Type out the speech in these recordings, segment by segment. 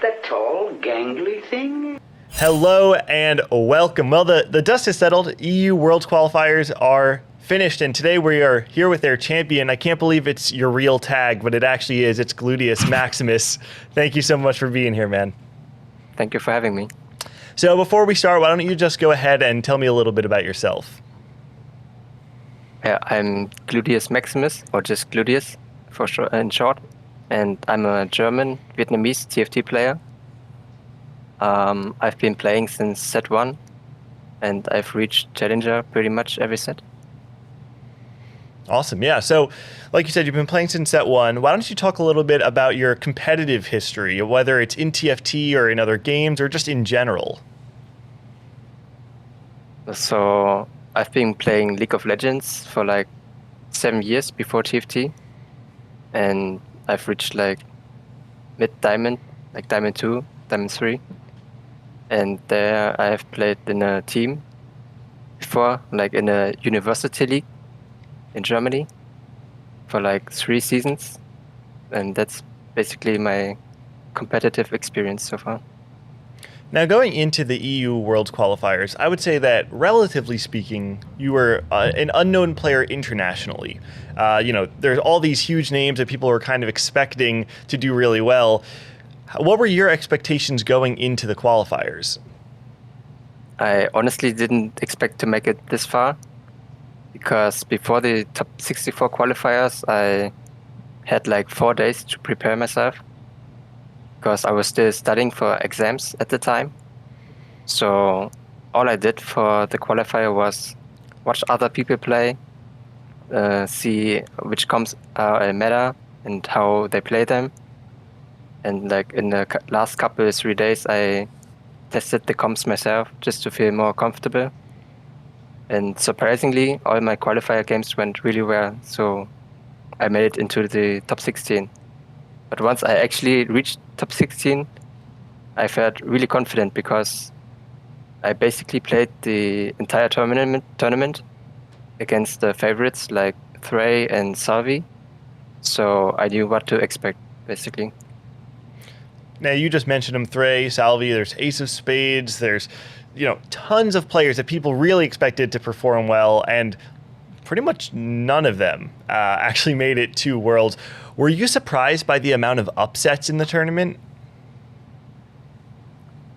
The tall, gangly thing? Hello and welcome. Well, the dust has settled. EU World Qualifiers are finished, and today we are here with their champion. I can't believe it's your real tag, but it actually is. It's Gluteus Maximus. Thank you so much for being here, man. Thank you for having me. So before we start, why don't you just go ahead and tell me a little bit about yourself? Yeah, I'm Gluteus Maximus, or just Gluteus for short, in short. And I'm a German Vietnamese TFT player. I've been playing since set 1, and I've reached Challenger pretty much every set. Awesome, yeah. So, like you said, you've been playing since set 1. Why don't you talk a little bit about your competitive history, whether it's in TFT or in other games or just in general? So, I've been playing League of Legends for like 7 years before TFT, and I've reached like mid-diamond, like Diamond 2, Diamond 3. And there I've played in a team before, like in a university league in Germany for like 3 seasons. And that's basically my competitive experience so far. Now, going into the EU World Qualifiers, I would say that, relatively speaking, you were an unknown player internationally. There's all these huge names that people were kind of expecting to do really well. What were your expectations going into the qualifiers? I honestly didn't expect to make it this far, because before the top 64 qualifiers, I had like 4 days to prepare myself, because I was still studying for exams at the time. So all I did for the qualifier was watch other people play, see which comps are a meta and how they play them. And like in the last couple of 3 days, I tested the comps myself just to feel more comfortable. And surprisingly, all my qualifier games went really well. So I made it into the top 16. But once I actually reached top 16, I felt really confident, because I basically played the entire tournament against the favorites like Thray and Salvi. So I knew what to expect, basically. Now, you just mentioned them, Thray, Salvi, there's Ace of Spades, there's tons of players that people really expected to perform well, and pretty much none of them actually made it to Worlds. Were you surprised by the amount of upsets in the tournament?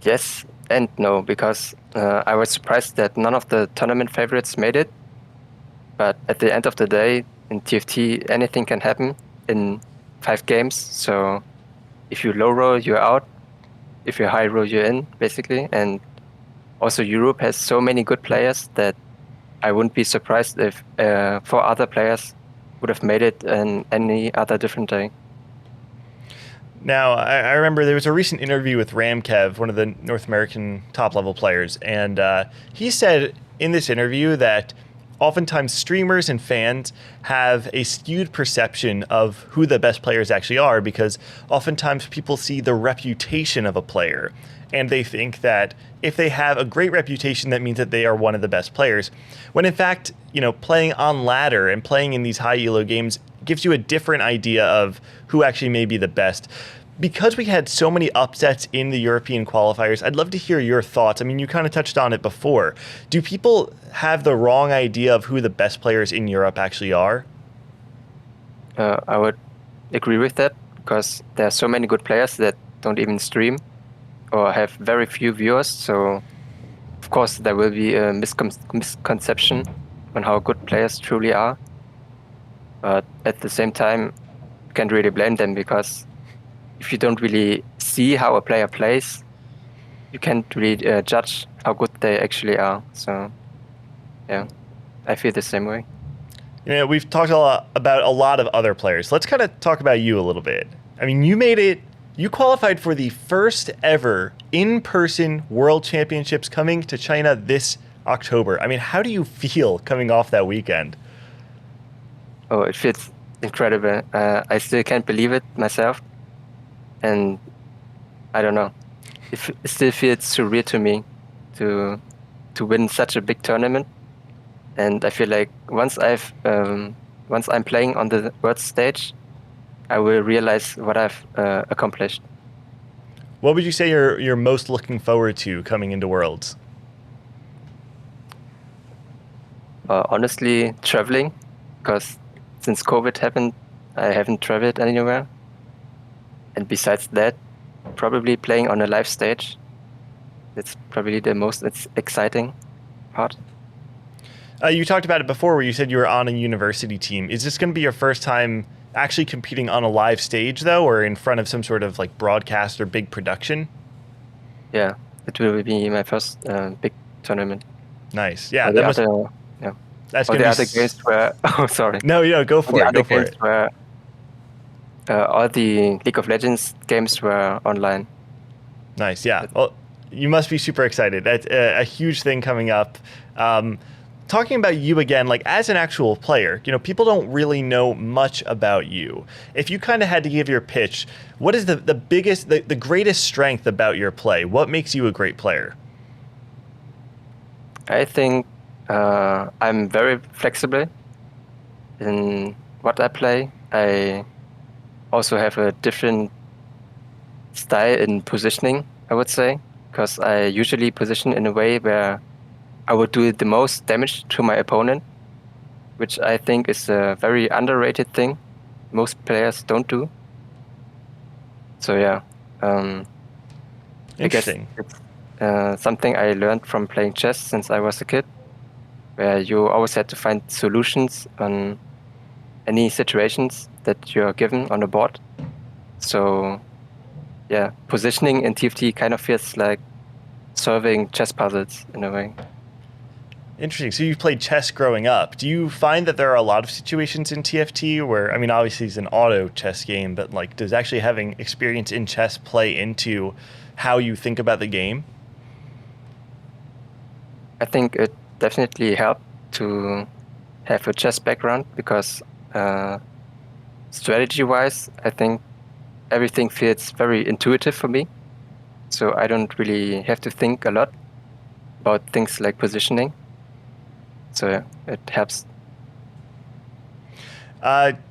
Yes and no, because I was surprised that none of the tournament favorites made it. But at the end of the day, in TFT, anything can happen in 5 games. So if you low roll, you're out. If you high roll, you're in, basically. And also Europe has so many good players that I wouldn't be surprised if 4 other players would have made it in any other different day. Now, I remember there was a recent interview with Ramkev, one of the North American top-level players, and he said in this interview that oftentimes streamers and fans have a skewed perception of who the best players actually are, because oftentimes people see the reputation of a player, and they think that if they have a great reputation, that means that they are one of the best players. When in fact, playing on ladder and playing in these high elo games gives you a different idea of who actually may be the best. Because we had so many upsets in the European qualifiers, I'd love to hear your thoughts. I mean, you kind of touched on it before. Do people have the wrong idea of who the best players in Europe actually are? I would agree with that, because there are so many good players that don't even stream or have very few viewers. So, of course, there will be a misconception on how good players truly are. But at the same time, you can't really blame them, because if you don't really see how a player plays, you can't really judge how good they actually are. So, yeah, I feel the same way. We've talked a lot about a lot of other players. Let's kind of talk about you a little bit. I mean, you qualified for the first ever in-person World Championships coming to China this October. I mean, how do you feel coming off that weekend? Oh, it feels incredible. I still can't believe it myself. And I don't know. It still feels surreal to me to win such a big tournament. And I feel like once I'm playing on the world stage, I will realize what I've accomplished. What would you say you're most looking forward to coming into Worlds? Honestly, traveling, because since COVID happened, I haven't traveled anywhere. And besides that, probably playing on a live stage. That's probably the most exciting part. You talked about it before where you said you were on a university team. Is this going to be your first time actually competing on a live stage, though, or in front of some sort of like broadcast or big production? Yeah, it will be my first big tournament. Nice. Yeah, That's going to be... other games were... Oh, sorry. No, go for it. Go for it. Were, all the League of Legends games were online. Nice, yeah. Well, you must be super excited. That's a huge thing coming up. Talking about you again, like as an actual player, people don't really know much about you. If you kind of had to give your pitch, what is the biggest, the greatest strength about your play? What makes you a great player? I think I'm very flexible in what I play. I also have a different style in positioning, I would say, because I usually position in a way where I would do the most damage to my opponent, which I think is a very underrated thing. Most players don't do. So yeah, Interesting. I guess it's something I learned from playing chess since I was a kid, where you always had to find solutions on any situations that you're given on the board. So yeah, positioning in TFT kind of feels like solving chess puzzles in a way. Interesting. So you played chess growing up. Do you find that there are a lot of situations in TFT where, I mean, obviously it's an auto chess game, but like, does actually having experience in chess play into how you think about the game? I think it definitely helped to have a chess background because strategy-wise, I think everything feels very intuitive for me. So I don't really have to think a lot about things like positioning. So yeah, it helps.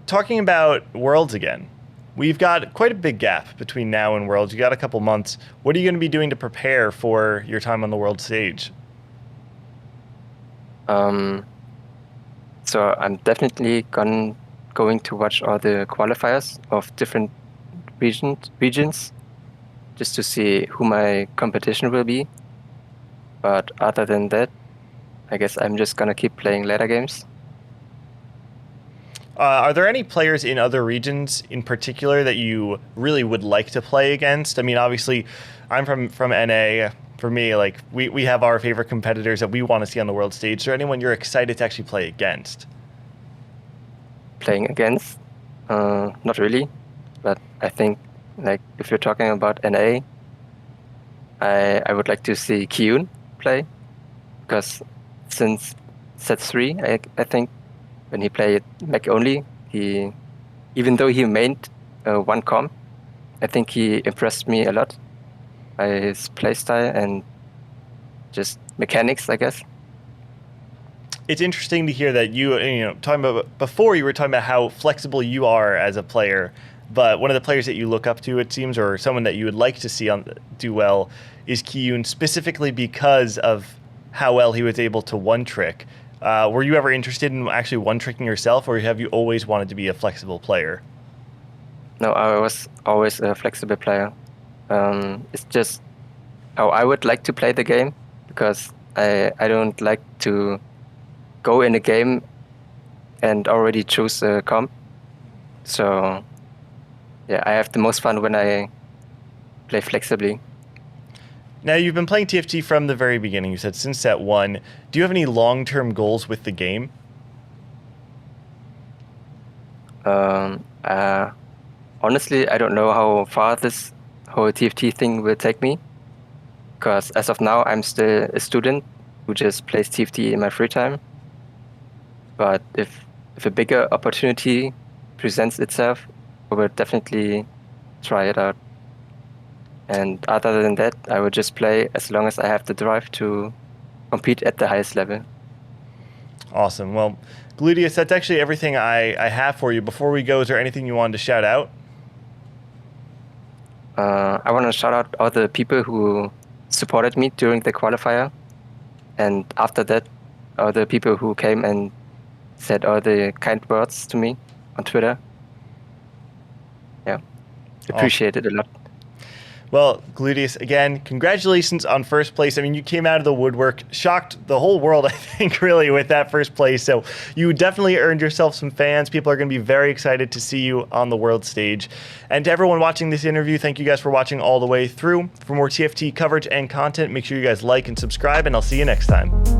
Talking about Worlds again, we've got quite a big gap between now and Worlds. You got a couple months. What are you going to be doing to prepare for your time on the world stage? So I'm definitely going to watch all the qualifiers of different regions just to see who my competition will be. But other than that, I guess I'm just gonna keep playing ladder games. Are there any players in other regions in particular that you really would like to play against? I mean, obviously, I'm from NA. For me, like we have our favorite competitors that we want to see on the world stage. Is there anyone you're excited to actually play against? Playing against? Not really, but I think like if you're talking about NA, I would like to see Kiyoon play because since set 3, I think when he played mech only, even though he mained one comp, I think he impressed me a lot by his playstyle and just mechanics, I guess. It's interesting to hear that talking about before you were talking about how flexible you are as a player, but one of the players that you look up to, it seems, or someone that you would like to see do well is Kiyoon, specifically because of how well he was able to one-trick. Were you ever interested in actually one-tricking yourself, or have you always wanted to be a flexible player? No, I was always a flexible player. It's just how I would like to play the game, because I don't like to go in a game and already choose a comp. So yeah, I have the most fun when I play flexibly. Now, you've been playing TFT from the very beginning. You said since set 1. Do you have any long-term goals with the game? Honestly, I don't know how far this whole TFT thing will take me, because as of now, I'm still a student who just plays TFT in my free time. But if a bigger opportunity presents itself, I will definitely try it out. And other than that, I will just play as long as I have the drive to compete at the highest level. Awesome. Well, Gluteus, that's actually everything I have for you. Before we go, is there anything you wanted to shout out? I want to shout out all the people who supported me during the qualifier, and after that, all the people who came and said all the kind words to me on Twitter. Yeah, appreciate it a lot. Well, Gluteus, again, congratulations on first place. I mean, you came out of the woodwork, shocked the whole world, I think, really, with that first place. So you definitely earned yourself some fans. People are going to be very excited to see you on the world stage. And to everyone watching this interview, thank you guys for watching all the way through. For more TFT coverage and content, make sure you guys like and subscribe, and I'll see you next time.